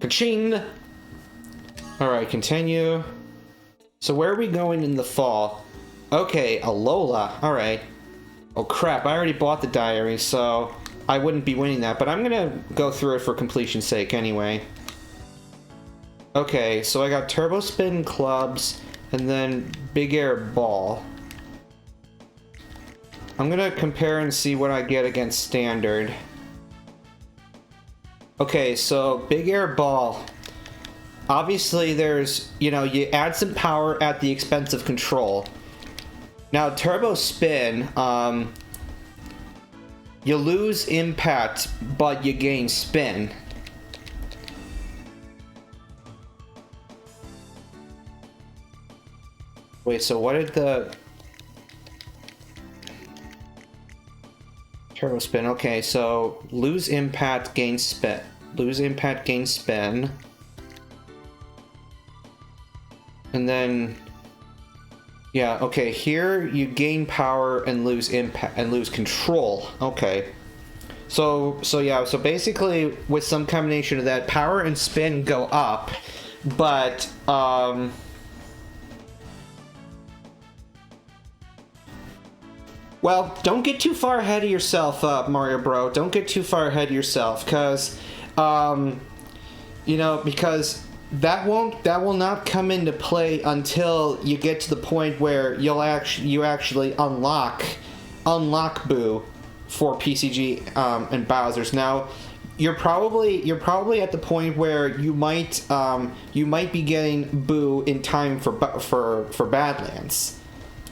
Ka-ching! Alright, continue. So where are we going in the fall? Okay, Alola. Alright. Oh crap, I already bought the diary, so I wouldn't be winning that, but I'm gonna go through it for completion's sake anyway. Okay, so I got Turbo Spin Clubs, and then Big Air Ball. I'm gonna compare and see what I get against Standard. Okay, so Big Air Ball. Obviously there's, you know, you add some power at the expense of control. Now, Turbo Spin, you lose impact, but you gain spin. Wait, so what did the... Turbo Spin, okay, so lose impact, gain spin. Lose impact, gain spin. And then... Yeah, okay, here you gain power and lose impact and lose control. Okay. So basically with some combination of that, power and spin go up, but well, don't get too far ahead of yourself, Mario Bro. Don't get too far ahead of yourself, because you know, because that will not come into play until you get to the point where you actually unlock Boo for PCG and Bowser's. Now, you're probably at the point where you might be getting Boo in time for Badlands,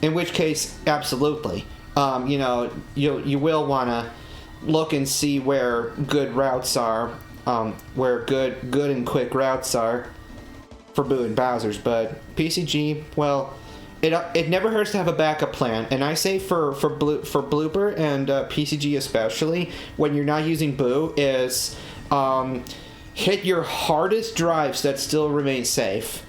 in which case, absolutely, you know, you will want to look and see where good routes are. Where good and quick routes are for Boo and Bowser's, but PCG, well, it never hurts to have a backup plan. And I say for Blooper and PCG especially, when you're not using Boo, is hit your hardest drives that still remain safe.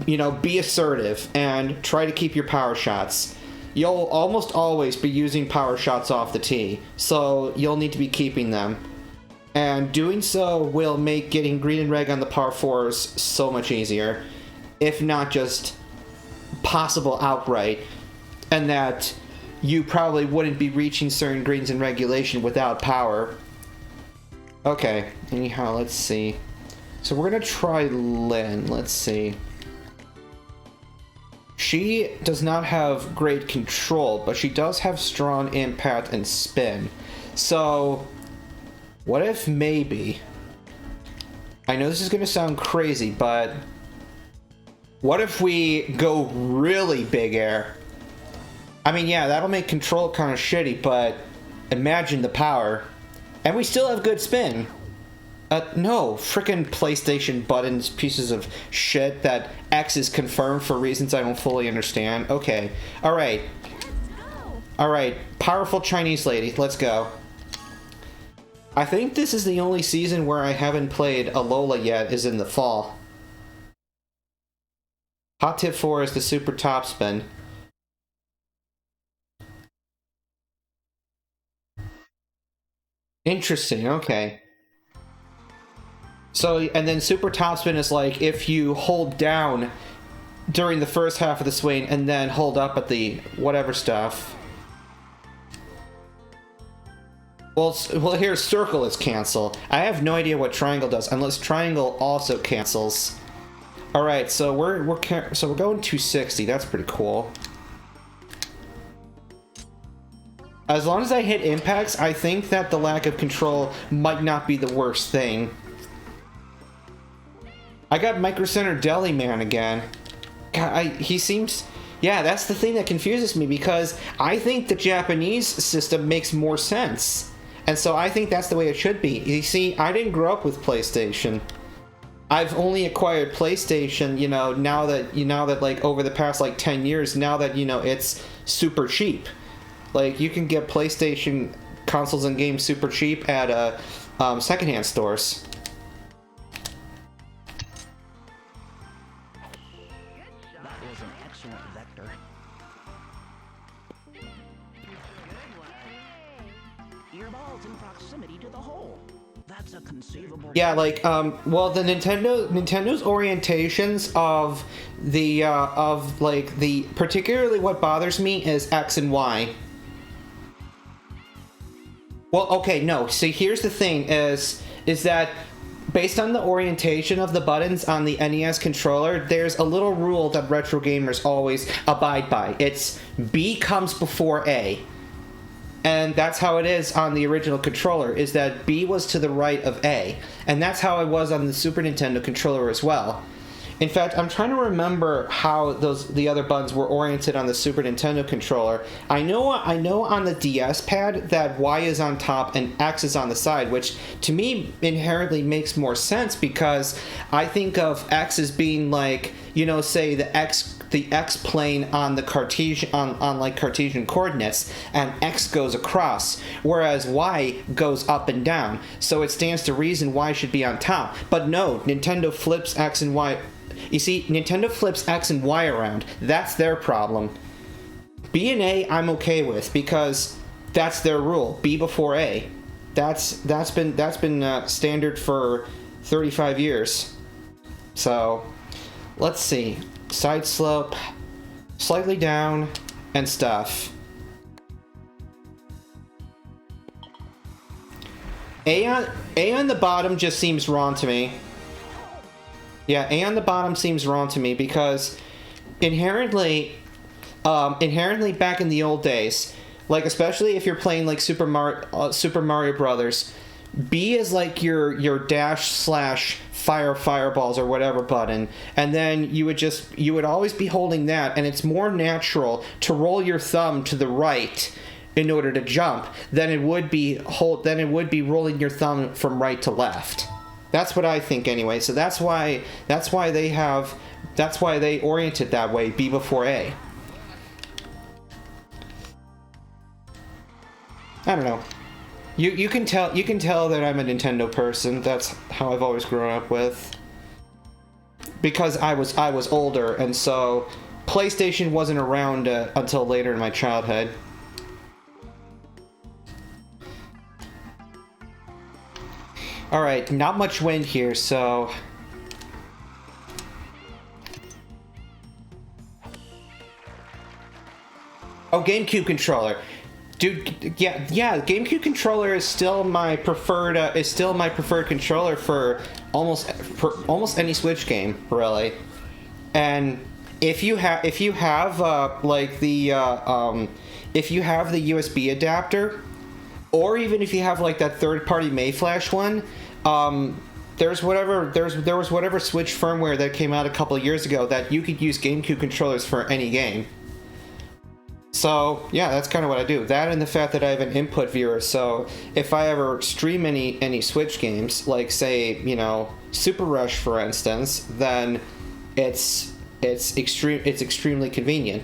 You know, be assertive and try to keep your power shots. You'll almost always be using power shots off the tee, so you'll need to be keeping them. And doing so will make getting green and red on the par 4s so much easier, if not just possible outright, and that you probably wouldn't be reaching certain greens in regulation without power. Okay, anyhow, let's see. So we're gonna try Lynn, let's see. She does not have great control, but she does have strong impact and spin. So... what if maybe... I know this is going to sound crazy, but... what if we go really big air? I mean, yeah, that'll make control kind of shitty, but... imagine the power. And we still have good spin. No, frickin' PlayStation buttons, pieces of shit that X is confirmed for reasons I don't fully understand. Okay, alright. Alright, powerful Chinese lady, let's go. I think this is the only season where I haven't played Alola yet, is in the fall. Hot tip 4 is the super top spin. Interesting, okay. So, and then super top spin is like if you hold down during the first half of the swing and then hold up at the whatever stuff. Well, here, circle is cancel. I have no idea what triangle does, unless triangle also cancels. All right, so we're going 260. That's pretty cool. As long as I hit impacts, I think that the lack of control might not be the worst thing. I got Micro Center Deli Man again. God, he seems... yeah, that's the thing that confuses me, because I think the Japanese system makes more sense. And so I think that's the way it should be. You see, I didn't grow up with PlayStation. I've only acquired PlayStation, you know, now that like over the past like 10 years, now that, you know, it's super cheap. Like, you can get PlayStation consoles and games super cheap at secondhand stores. Yeah, like, well, the Nintendo's orientations of the particularly what bothers me is X and Y. Well, okay, no. See, here's the thing: is that based on the orientation of the buttons on the NES controller, there's a little rule that retro gamers always abide by. It's B comes before A. And that's how it is on the original controller, is that B was to the right of A. And that's how it was on the Super Nintendo controller as well. In fact, I'm trying to remember how the other buttons were oriented on the Super Nintendo controller. I know on the DS pad that Y is on top and X is on the side, which to me inherently makes more sense because I think of X as being like, you know, say the X plane on the Cartesian on like Cartesian coordinates, and X goes across, whereas Y goes up and down. So it stands to reason Y should be on top. But no, Nintendo flips X and Y. You see, Nintendo flips X and Y around. That's their problem. B and A I'm okay with because that's their rule. B before A. That's been standard for 35 years. So let's see. Side slope, slightly down, and stuff. A on the bottom just seems wrong to me. Yeah, A on the bottom seems wrong to me because inherently back in the old days, like especially if you're playing like Super Mario Brothers, B is like your dash slash fireballs or whatever button, and then you would always be holding that, and it's more natural to roll your thumb to the right in order to jump than it would be rolling your thumb from right to left. That's what I think anyway. So that's why they oriented that way, B before A. I don't know. You can tell that I'm a Nintendo person. That's how I've always grown up with. Because I was older, and so PlayStation wasn't around until later in my childhood. All right, not much wind here, so. Oh, GameCube controller. Dude, yeah, GameCube controller is still my preferred controller for almost any Switch game, really. And if you have the USB adapter, or even if you have like that third-party Mayflash one, there was whatever Switch firmware that came out a couple of years ago that you could use GameCube controllers for any game. So, yeah, that's kind of what I do. That and the fact that I have an input viewer, so if I ever stream any Switch games, like, say, you know, Super Rush, for instance, then it's extremely convenient.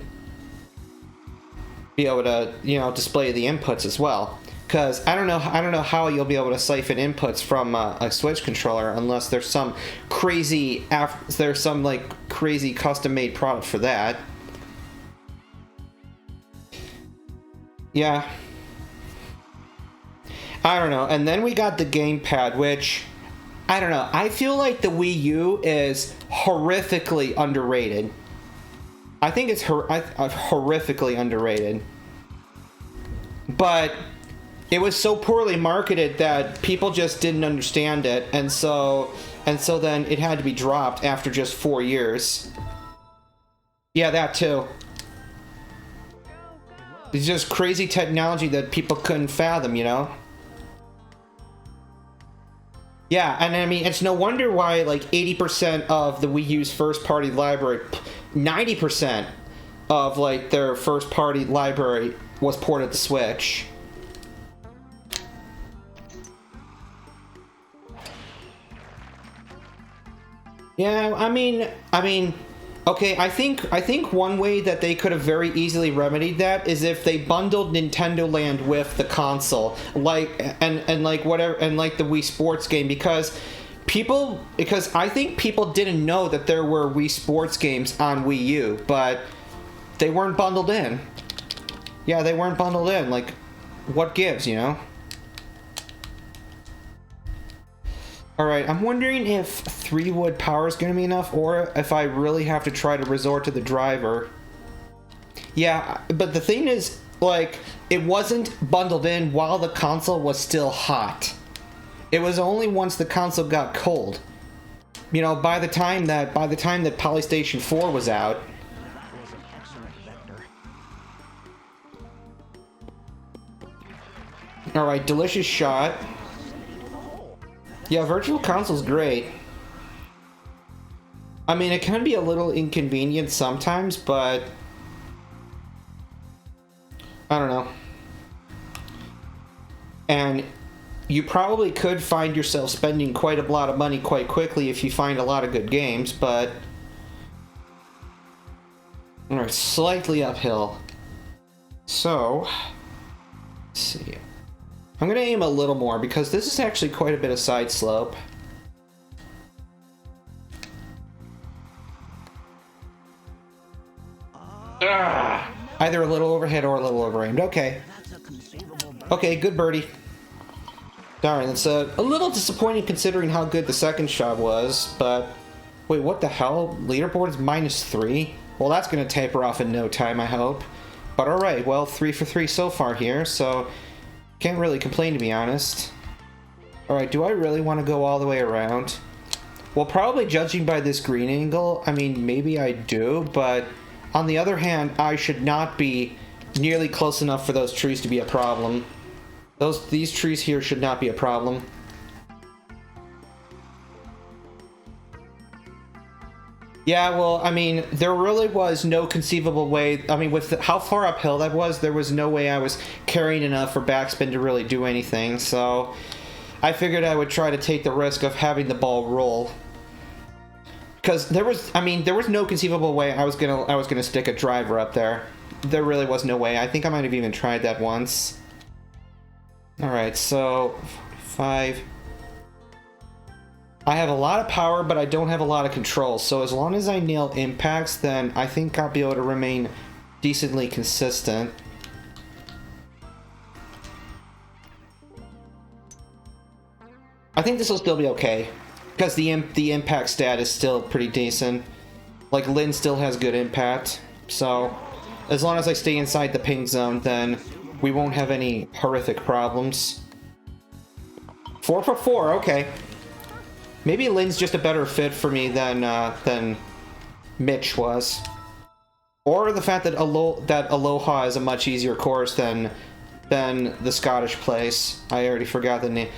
Be able to, you know, display the inputs as well. Because I don't know how you'll be able to siphon inputs from a Switch controller unless there's some crazy custom-made product for that. Yeah. I don't know. And then we got the Gamepad, which, I don't know. I feel like the Wii U is horrifically underrated. I think it's horrifically underrated. But it was so poorly marketed that people just didn't understand it, and so then it had to be dropped after just 4 years. Yeah, that too. It's just crazy technology that people couldn't fathom, you know? Yeah, and I mean, it's no wonder why like 80% of the Wii U's first-party library, 90% of like their first-party library was ported to Switch. Yeah, I mean, okay, I think one way that they could have very easily remedied that is if they bundled Nintendo Land with the console, like and like whatever, and like the Wii Sports game, because I think people didn't know that there were Wii Sports games on Wii U, but they weren't bundled in. Yeah, they weren't bundled in. Like, what gives, you know? Alright, I'm wondering if 3 wood power is going to be enough, or if I really have to try to resort to the driver. Yeah, but the thing is, like, it wasn't bundled in while the console was still hot. It was only once the console got cold. You know, by the time that Polystation 4 was out. Alright, delicious shot. Yeah, Virtual Console's great. I mean, it can be a little inconvenient sometimes, but I don't know. And you probably could find yourself spending quite a lot of money quite quickly if you find a lot of good games, but alright, slightly uphill. So, let's see. I'm gonna aim a little more because this is actually quite a bit of side slope. Either a little overhead or a little overaimed. Okay. Okay, good birdie. Darn, it's a little disappointing considering how good the second shot was, but wait, what the hell? Leaderboard is -3? Well, that's gonna taper off in no time, I hope. But alright, well, 3 for 3 so far here, so can't really complain, to be honest. Alright, do I really want to go all the way around? Well, probably judging by this green angle, I mean, maybe I do, but on the other hand, I should not be nearly close enough for those trees to be a problem. These trees here should not be a problem. Yeah, well, I mean, there really was no conceivable way. I mean, with how far uphill that was, there was no way I was carrying enough for backspin to really do anything. So I figured I would try to take the risk of having the ball roll. Because there was no conceivable way I was gonna stick a driver up there. There really was no way. I think I might have even tried that once. All right, so 45. I have a lot of power, but I don't have a lot of control. So as long as I nail impacts, then I think I'll be able to remain decently consistent. I think this will still be okay, because the impact stat is still pretty decent. Like, Lynn still has good impact, so as long as I stay inside the ping zone, then we won't have any horrific problems. 4 for 4, okay. Maybe Lynn's just a better fit for me than Mitch was. Or the fact that Aloha is a much easier course than the Scottish place. I already forgot the name.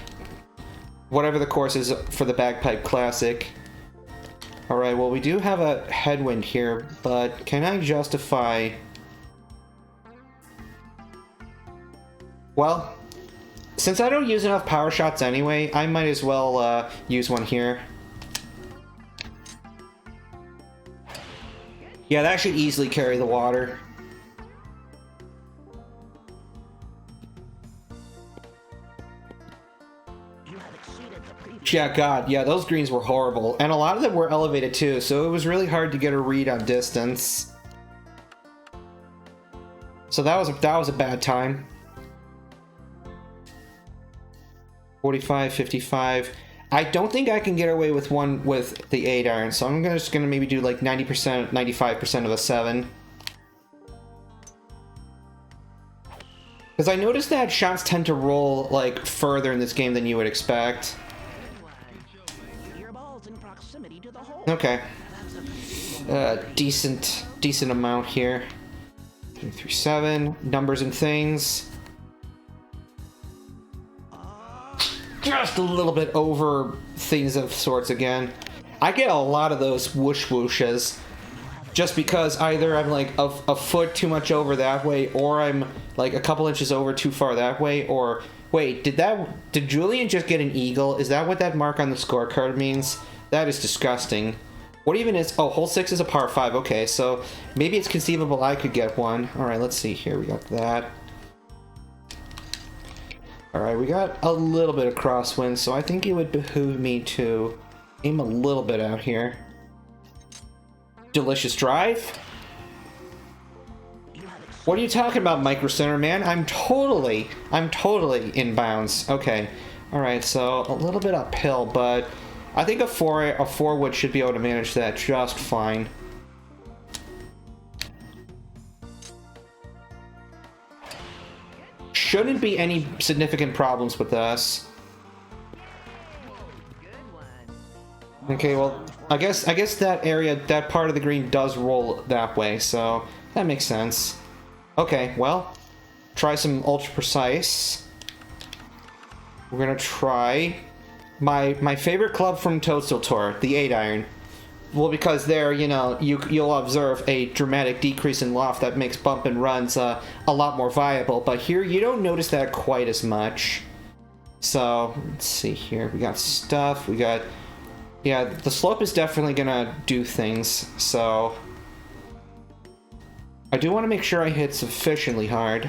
Whatever the course is for the Bagpipe Classic. Alright, well, we do have a headwind here, but can I justify... Well, since I don't use enough power shots anyway, I might as well use one here. Yeah, that should easily carry the water. Yeah, God, yeah, those greens were horrible. And a lot of them were elevated too, so it was really hard to get a read on distance. So that was a bad time. 45, 55. I don't think I can get away with one with the 8 iron, so I'm just gonna maybe do like 90%, 95% of a 7. Because I noticed that shots tend to roll like further in this game than you would expect. Okay. Decent amount here. 337, numbers and things. Just a little bit over things of sorts again. I get a lot of those whoosh whooshes just because either I'm like a foot too much over that way, or I'm like a couple inches over too far that way, or wait, did Julian just get an eagle? Is that what that mark on the scorecard means? That is disgusting. What even is... Oh, hole 6 is a par 5. Okay, so maybe it's conceivable I could get one. Alright, let's see here. We got that. Alright, we got a little bit of crosswind, so I think it would behoove me to aim a little bit out here. Delicious drive. What are you talking about, Micro Center, man? I'm totally in bounds. Okay. Alright, so a little bit uphill, but I think a 4 wood should be able to manage that just fine. Shouldn't be any significant problems with this. Okay, well, I guess that area, that part of the green does roll that way, so that makes sense. Okay, well, try some ultra precise. We're gonna try my favorite club from Toadstool Tour, the 8-iron. Well, because there, you know, you'll observe a dramatic decrease in loft that makes bump and runs a lot more viable. But here, you don't notice that quite as much. So, let's see here. We got stuff. We got... Yeah, the slope is definitely gonna do things, so... I do want to make sure I hit sufficiently hard.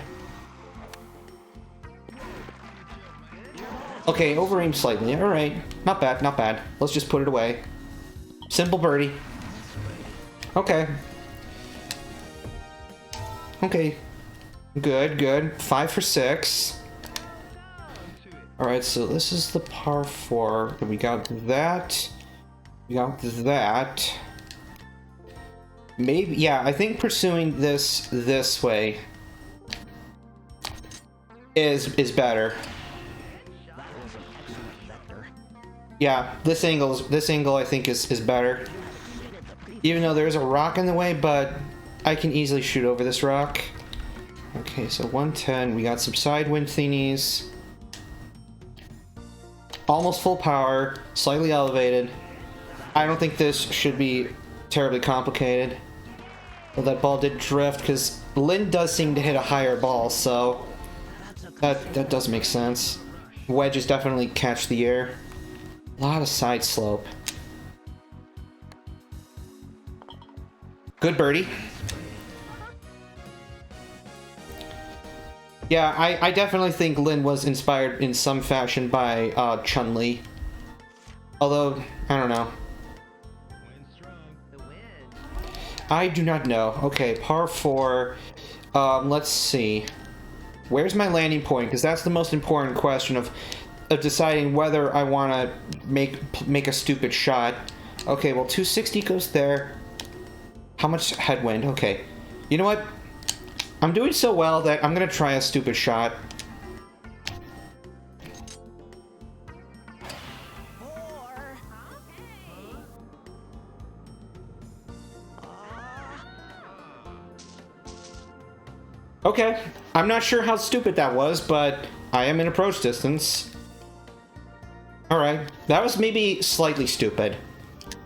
Okay, over-aimed slightly. Alright. Not bad, not bad. Let's just put it away. Simple birdie. Okay. Okay. Good, good. 5 for 6. Alright, so this is the par 4. We got that. We got that. Maybe, yeah, I think pursuing this way is better. Yeah, this angle I think is better. Even though there's a rock in the way, but I can easily shoot over this rock. Okay, so 110. We got some side wind thingies. Almost full power, slightly elevated. I don't think this should be terribly complicated. Well, that ball did drift because Lynn does seem to hit a higher ball, so that does make sense. Wedges definitely catch the air. A lot of side slope. Good birdie. Yeah, I definitely think Lin was inspired in some fashion by Chun-Li. Although, I don't know. I do not know. Okay, par 4. Let's see. Where's my landing point? Because that's the most important question of deciding whether I want to make a stupid shot. Okay, well, 260 goes there. How much headwind? Okay. You know what? I'm doing so well that I'm going to try a stupid shot. Okay. I'm not sure how stupid that was, but I am in approach distance. Alright. That was maybe slightly stupid.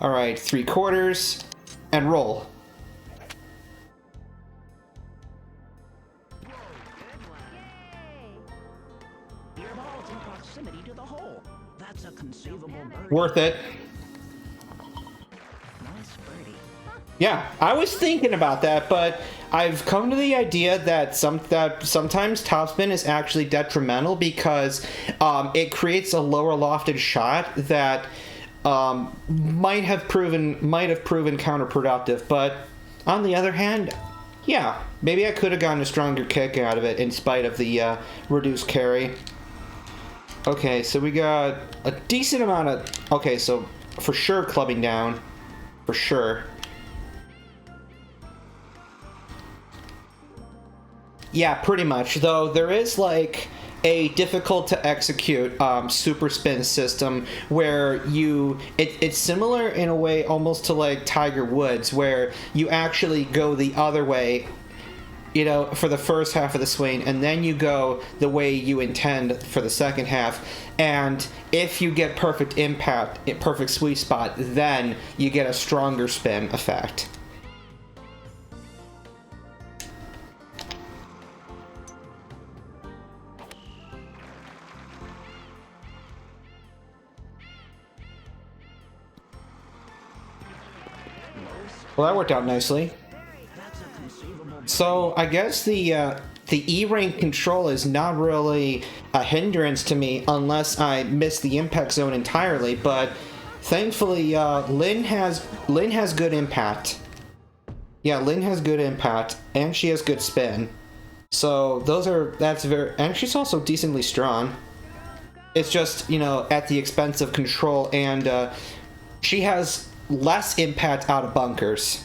Alright, 3/4 and roll. Worth it. Yeah, I was thinking about that, but I've come to the idea that sometimes topspin is actually detrimental because it creates a lower lofted shot that might have proven counterproductive. But on the other hand, yeah, maybe I could have gotten a stronger kick out of it in spite of the reduced carry. Okay, so we got a decent amount of... Okay, so for sure clubbing down. For sure. Yeah, pretty much. Though there is like a difficult to execute super spin system where it's similar in a way almost to like Tiger Woods, where you actually go the other way, you know, for the first half of the swing, and then you go the way you intend for the second half. And if you get perfect impact, perfect sweet spot, then you get a stronger spin effect. Well, that worked out nicely. So I guess the E-rank control is not really a hindrance to me unless I miss the impact zone entirely. But thankfully, Lynn has good impact. Yeah, Lynn has good impact, and she has good spin. So that's very, and she's also decently strong. It's just, you know, at the expense of control, and she has less impact out of bunkers.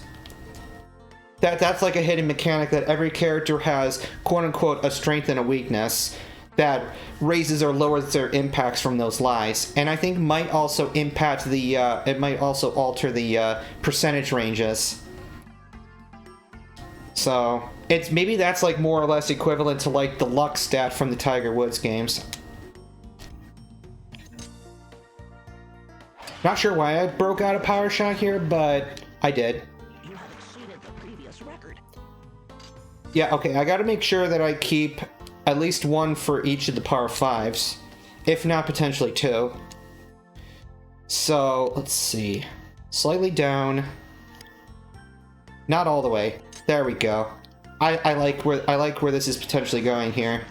That's like a hidden mechanic that every character has, quote-unquote, a strength and a weakness that raises or lowers their impacts from those lies. And I think might also impact the, it might also alter the percentage ranges. So, it's maybe that's like more or less equivalent to like the luck stat from the Tiger Woods games. Not sure why I broke out a power shot here, but I did. You have exceeded the previous record. Yeah, okay, I gotta make sure that I keep at least one for each of the par 5s, if not potentially 2. So, let's see. Slightly down. Not all the way. There we go. I like where this is potentially going here.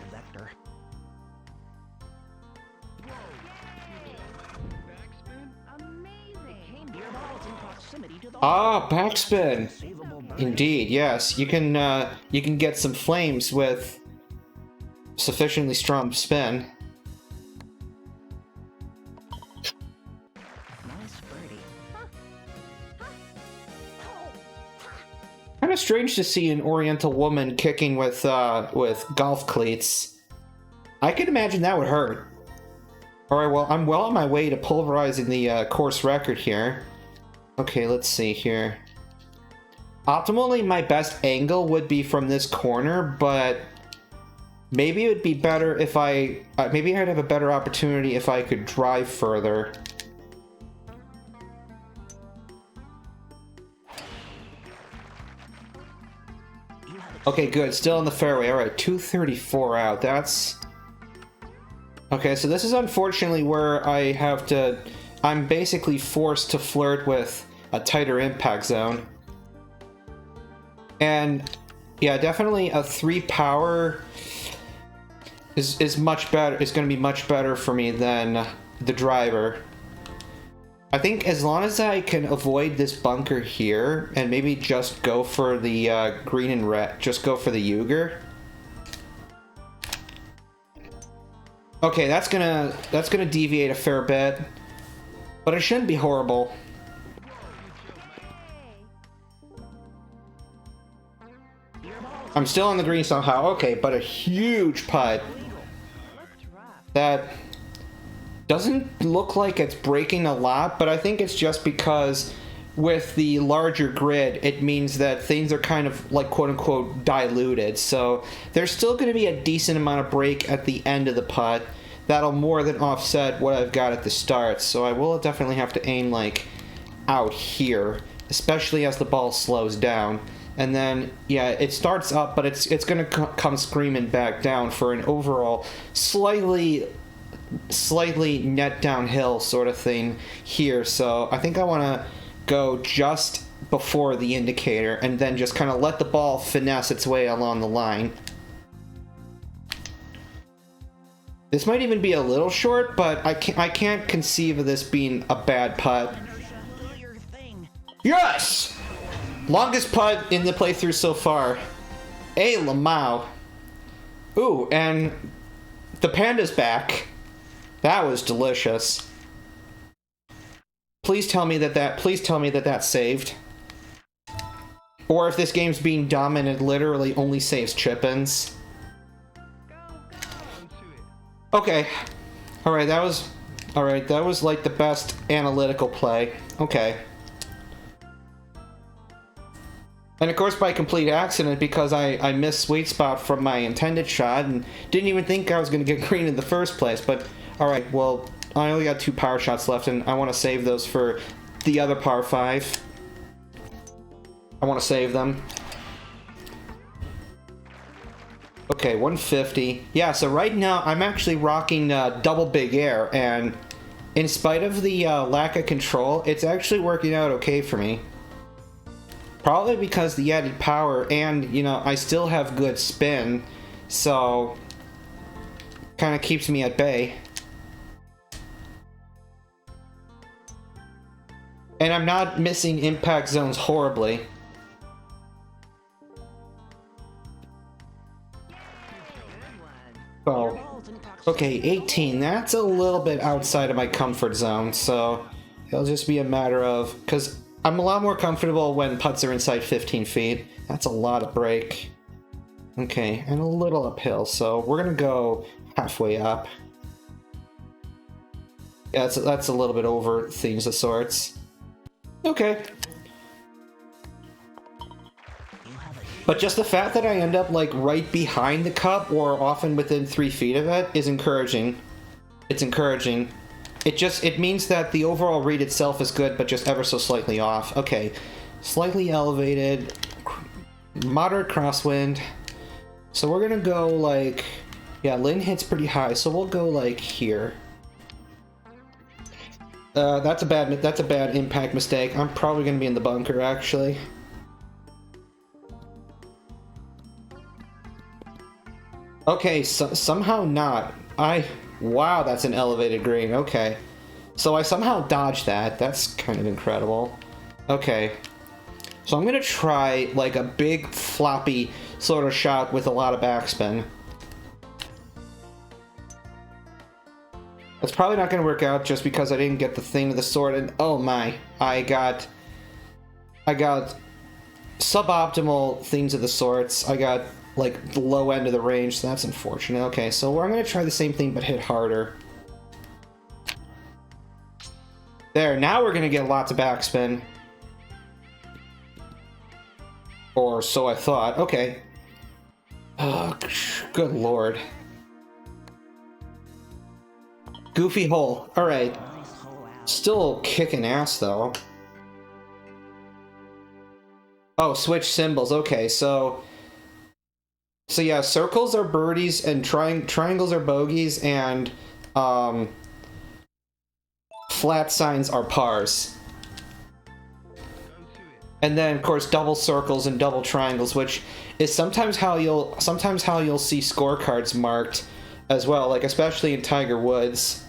Ah, backspin. Indeed, yes. You can get some flames with sufficiently strong spin. Kind of strange to see an Oriental woman kicking with golf cleats. I could imagine that would hurt. All right, well, I'm well on my way to pulverizing the course record here. Okay, let's see here. Optimally, my best angle would be from this corner, but maybe it would be better if maybe I'd have a better opportunity if I could drive further. Okay, good. Still in the fairway. All right, 234 out. That's... Okay, so this is unfortunately where I'm basically forced to flirt with a tighter impact zone. And yeah, definitely a 3 power is much better. Is going to be much better for me than the driver. I think as long as I can avoid this bunker here and maybe just go for the green and red, just go for the Uger. Okay, that's gonna deviate a fair bit, but it shouldn't be horrible. I'm still on the green somehow. Okay, but a huge putt that doesn't look like it's breaking a lot, but I think it's just because with the larger grid, it means that things are kind of like quote-unquote diluted. So there's still going to be a decent amount of break at the end of the putt. That'll more than offset what I've got at the start. So I will definitely have to aim like out here, especially as the ball slows down. And then, yeah, it starts up, but it's going to come screaming back down for an overall slightly net downhill sort of thing here. So I think I want to go just before the indicator and then just kind of let the ball finesse its way along the line. This might even be a little short, but I can't conceive of this being a bad putt. Yes! Longest putt in the playthrough so far. Hey, Lamau. Ooh, and the panda's back. That was delicious. Please tell me that that's saved. Or if this game's being dumb and it literally only saves chip-ins. Okay. Alright, that was like the best analytical play. Okay. And of course by complete accident, because I missed sweet spot from my intended shot and didn't even think I was going to get green in the first place. But alright, well, I only got 2 power shots left and I want to save those for the other par 5. I want to save them. Okay, 150. Yeah, so right now I'm actually rocking double big air, and in spite of the lack of control, it's actually working out okay for me. Probably because the added power, and, you know, I still have good spin, so kind of keeps me at bay. And I'm not missing impact zones horribly. Okay, 18. That's a little bit outside of my comfort zone, so it'll just be a matter of... Because I'm a lot more comfortable when putts are inside 15 feet. That's a lot of break. Okay, and a little uphill, so we're gonna go halfway up. Yeah, that's a little bit over things of sorts. Okay. But just the fact that I end up like right behind the cup or often within 3 feet of it is encouraging. It's encouraging. It means that the overall read itself is good, but just ever so slightly off. Okay. Slightly elevated, moderate crosswind. So we're gonna go like, yeah, Lynn hits pretty high, so we'll go like here. That's a bad impact mistake. I'm probably gonna be in the bunker actually. Okay, so somehow not. Wow, that's an elevated green. Okay. So I somehow dodged that. That's kind of incredible. Okay. So I'm gonna try like a big floppy sort of shot with a lot of backspin. That's probably not gonna work out just because I didn't get the thing to the sword, and oh my, I got suboptimal things of the sorts. I got like the low end of the range, so that's unfortunate. Okay, so I'm gonna try the same thing but hit harder. There, now we're gonna get lots of backspin. Or so I thought. Okay. Oh, good lord. Goofy hole. Alright. Still kicking ass though. Oh, switch symbols. Okay, so yeah, circles are birdies and triangles are bogeys, and flat signs are pars. And then of course double circles and double triangles, which is sometimes how you'll see scorecards marked as well, like especially in Tiger Woods.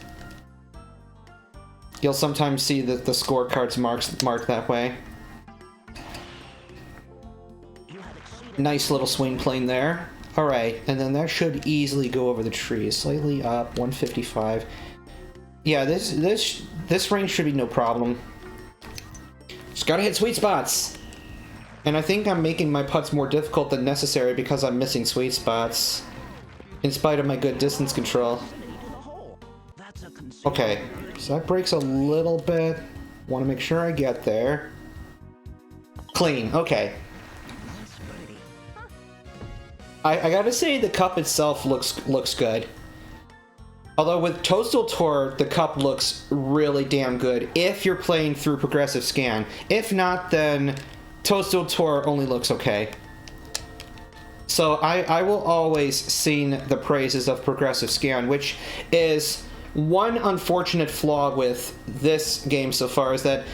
You'll sometimes see the scorecards marked that way. Nice little swing plane there. Alright, and then that should easily go over the trees. Slightly up, 155. Yeah, this range should be no problem. Just gotta hit sweet spots. And I think I'm making my putts more difficult than necessary because I'm missing sweet spots. In spite of my good distance control. Okay, so that breaks a little bit. Want to make sure I get there. Clean, okay. I gotta say the cup itself looks good. Although with Toadstool Tour, the cup looks really damn good if you're playing through Progressive Scan. If not, then Toadstool Tour only looks okay. So I will always sing the praises of Progressive Scan, which is one unfortunate flaw with this game so far, is that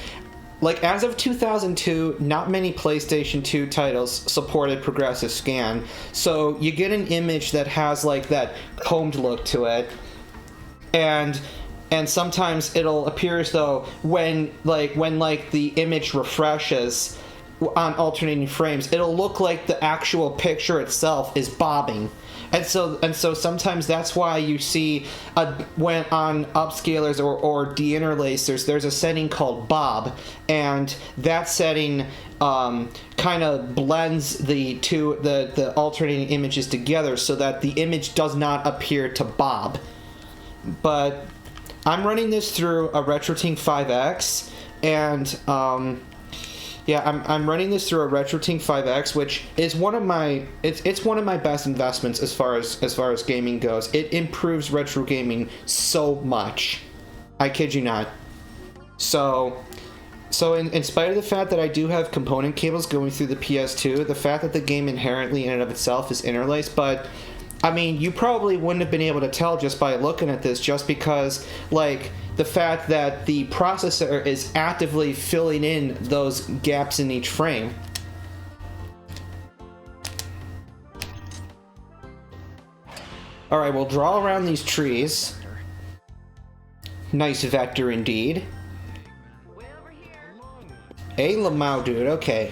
like as of 2002, not many PlayStation 2 titles supported Progressive Scan. So you get an image that has like that combed look to it. And sometimes it'll appear as though when the image refreshes on alternating frames, it'll look like the actual picture itself is bobbing. And so sometimes that's why you see when on upscalers or deinterlacers, there's a setting called bob, and that setting kind of blends the alternating images together so that the image does not appear to bob. But I'm running this through a RetroTink 5X, and yeah, I'm running this through a RetroTink 5X, which is one of my it's one of my best investments as far as gaming goes. It improves retro gaming so much. I kid you not. So in spite of the fact that I do have component cables going through the PS2, the fact that the game inherently in and of itself is interlaced, but I mean, you probably wouldn't have been able to tell just by looking at this, just because, like, the fact that the processor is actively filling in those gaps in each frame. Alright, we'll draw around these trees. Nice vector indeed. A Lamau dude, okay.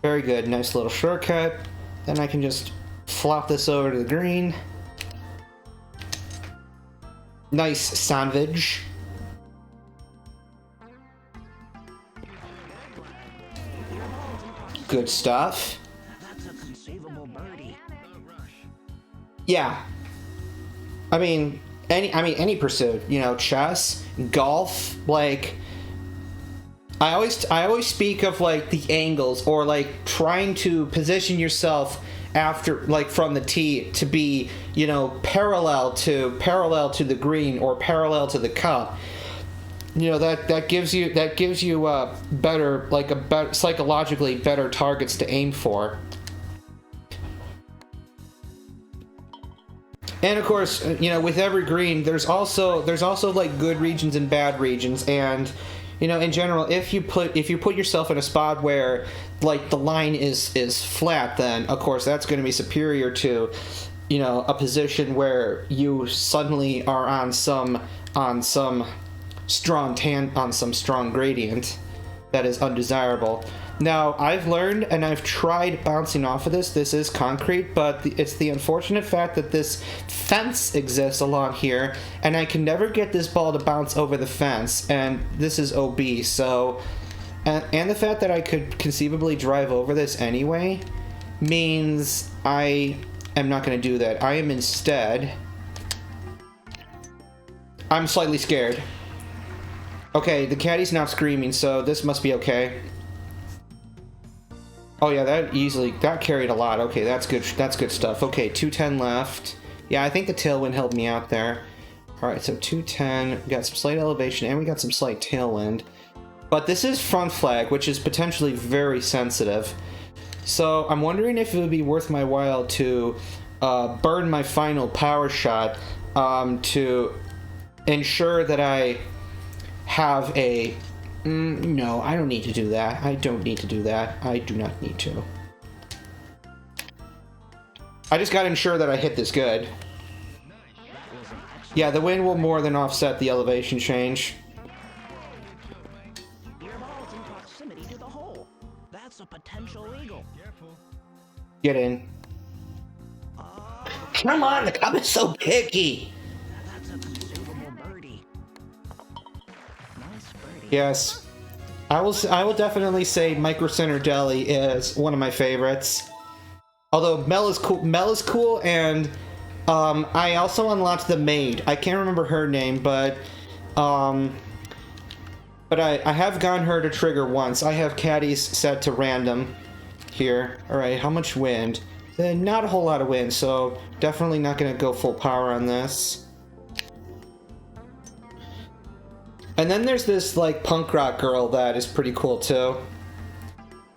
Very good, nice little shortcut. Then I can just flop this over to the green. Nice sandwich. Good stuff. That's a conceivable birdie. Yeah. I mean any pursuit, you know, chess, golf, like I always speak of like the angles or like trying to position yourself after like from the tee to be, you know, parallel to the green or parallel to the cup. You know, that gives you better, like a better, psychologically better targets to aim for. And of course, you know, with every green, there's also like good regions and bad regions, and you know, in general, if you put yourself in a spot where like the line is flat, then of course that's going to be superior to, you know, a position where you suddenly are on some strong gradient that is undesirable. Now, I've learned and I've tried bouncing off of this. This is concrete, but it's the unfortunate fact that this fence exists along here, and I can never get this ball to bounce over the fence, and this is OB, so... And the fact that I could conceivably drive over this anyway means I am not going to do that. I am instead... I'm slightly scared. Okay, the caddy's not screaming, so this must be okay. Oh yeah, that carried a lot. Okay, that's good stuff. Okay, 210 left. Yeah, I think the tailwind helped me out there. Alright, so 210, we got some slight elevation, and we got some slight tailwind. But this is front flag, which is potentially very sensitive. So I'm wondering if it would be worth my while to burn my final power shot to ensure that I have a... no, I don't need to do that. I don't need to do that. I do not need to. I just gotta ensure that I hit this good. Yeah, the wind will more than offset the elevation change. Your ball's in proximity to the hole. That's a potential eagle. Get in. Come on, the cup is so picky. That's a conceivable birdie. Nice birdie. Yes. I will definitely say Micro Center Deli is one of my favorites. Although Mel is cool, and I also unlocked the maid. I can't remember her name, but I have gotten her to trigger once. I have caddies set to random here. All right, how much wind? Not a whole lot of wind, so definitely not going to go full power on this. And then there's this like punk rock girl that is pretty cool too.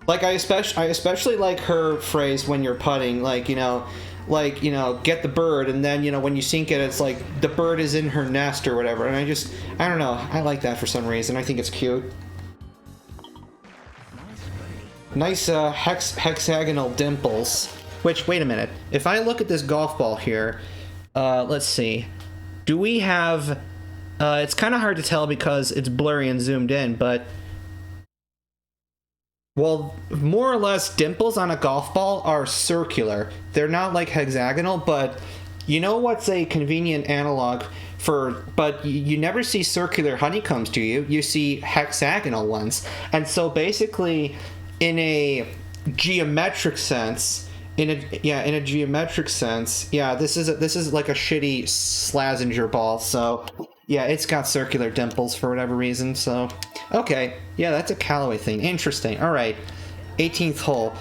Like I especially like her phrase when you're putting, like, you know, get the bird, and then, you know, when you sink it, it's like the bird is in her nest or whatever. And I don't know, I like that for some reason. I think it's cute. Nice hexagonal dimples. Which, wait a minute, if I look at this golf ball here, let's see, do we have? It's kind of hard to tell because it's blurry and zoomed in, but... Well, more or less, dimples on a golf ball are circular. They're not like hexagonal, but you know what's a convenient analog for... But you never see circular honeycombs, do you? You see hexagonal ones. And so basically, in a geometric sense... In a geometric sense, yeah, this is like a shitty Slazenger ball, so yeah, it's got circular dimples for whatever reason, so okay, yeah, that's a Callaway thing. Interesting. All right, 18th hole.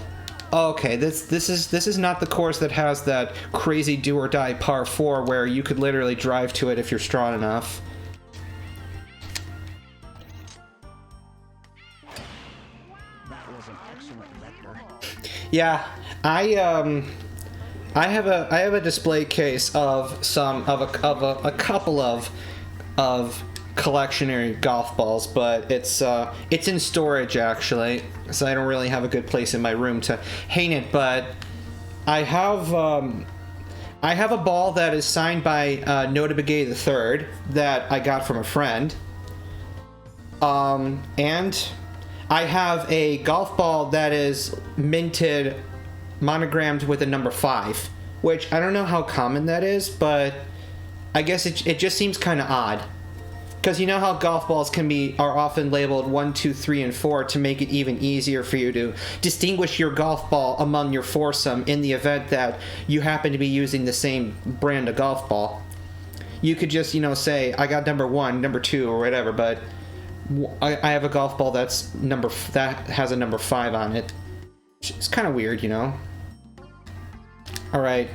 Okay, this is not the course that has that crazy do or die par 4 where you could literally drive to it if you're strong enough. That was an excellent vector. Yeah, I have a display case of a couple of collectionary golf balls, but it's in storage actually, so I don't really have a good place in my room to hang it. But I have a ball that is signed by Nota Begay III that I got from a friend, and I have a golf ball that is minted, monogrammed with a number 5, which I don't know how common that is, but I guess it just seems kind of odd. Because you know how golf balls are often labeled 1, 2, 3, and 4 to make it even easier for you to distinguish your golf ball among your foursome in the event that you happen to be using the same brand of golf ball. You could just, you know, say, I got number 1, number 2, or whatever, but I have a golf ball that has a number 5 on it. It's kind of weird, you know? Alright.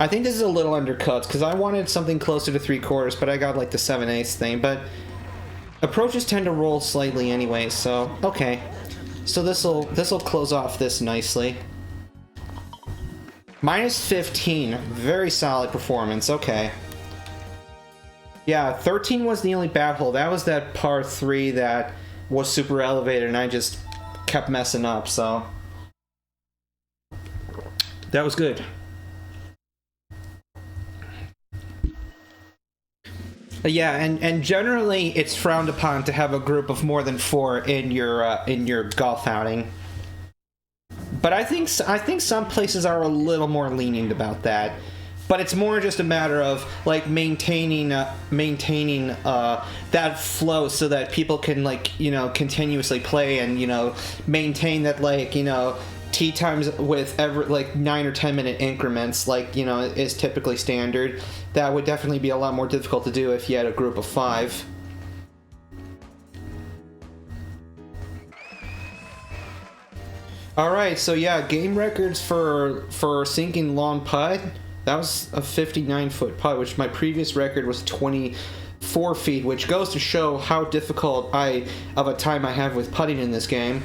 I think this is a little undercut, because I wanted something closer to 3/4, but I got like the 7/8 thing, but approaches tend to roll slightly anyway, so okay. So this'll close off this nicely. -15, very solid performance, okay. Yeah, 13 was the only bad hole. That was that par 3 that was super elevated, and I just kept messing up, so that was good. Yeah, and generally it's frowned upon to have a group of more than 4 in your golf outing. But I think some places are a little more lenient about that. But it's more just a matter of like maintaining that flow so that people can, like, you know, continuously play and, you know, maintain that, like, you know, tee times with every like 9 or 10 minute increments, like, you know, is typically standard. That would definitely be a lot more difficult to do if you had a group of 5. All right, so yeah, game records for sinking long putt. That was a 59-foot putt, which my previous record was 24 feet, which goes to show how difficult of a time I have with putting in this game.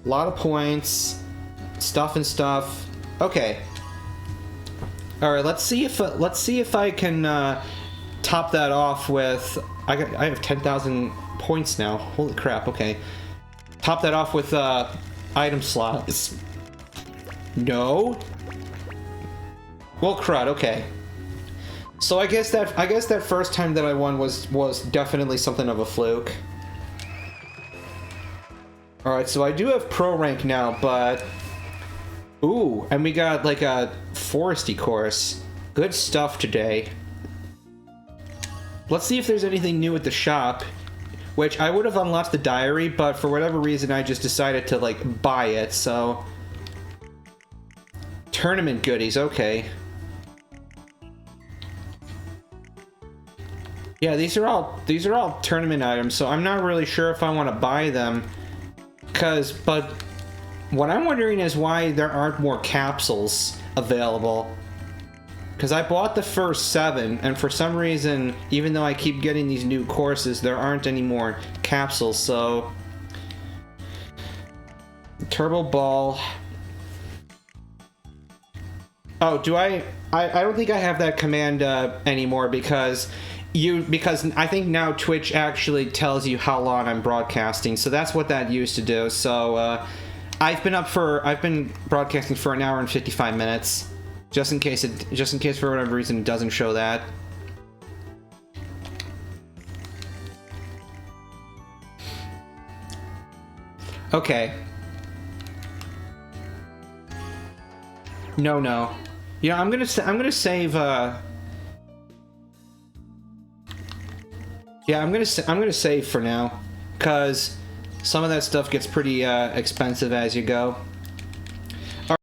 A lot of points. Stuff and stuff. Okay. All right. Let's see if I can top that off with. I have 10,000 points now. Holy crap. Okay. Top that off with item slots. No. Well, crud. Okay. So I guess that first time that I won was definitely something of a fluke. All right. So I do have pro rank now, but. Ooh, and we got like a foresty course. Good stuff today. Let's see if there's anything new at the shop, which I would have unlocked the diary, but for whatever reason I just decided to like buy it, so. Tournament goodies, okay. Yeah, these are all tournament items, so I'm not really sure if I want to buy them, but what I'm wondering is why there aren't more capsules available. Because I bought the first 7, and for some reason, even though I keep getting these new courses, there aren't any more capsules, so. Turbo Ball. Oh, do I don't think I have that command anymore because I think now Twitch actually tells you how long I'm broadcasting, so that's what that used to do. So I've been broadcasting for 1 hour and 55 minutes, just in case for whatever reason it doesn't show that. Okay. No. Yeah, I'm gonna save. Yeah, I'm gonna save for now, cause some of that stuff gets pretty expensive as you go.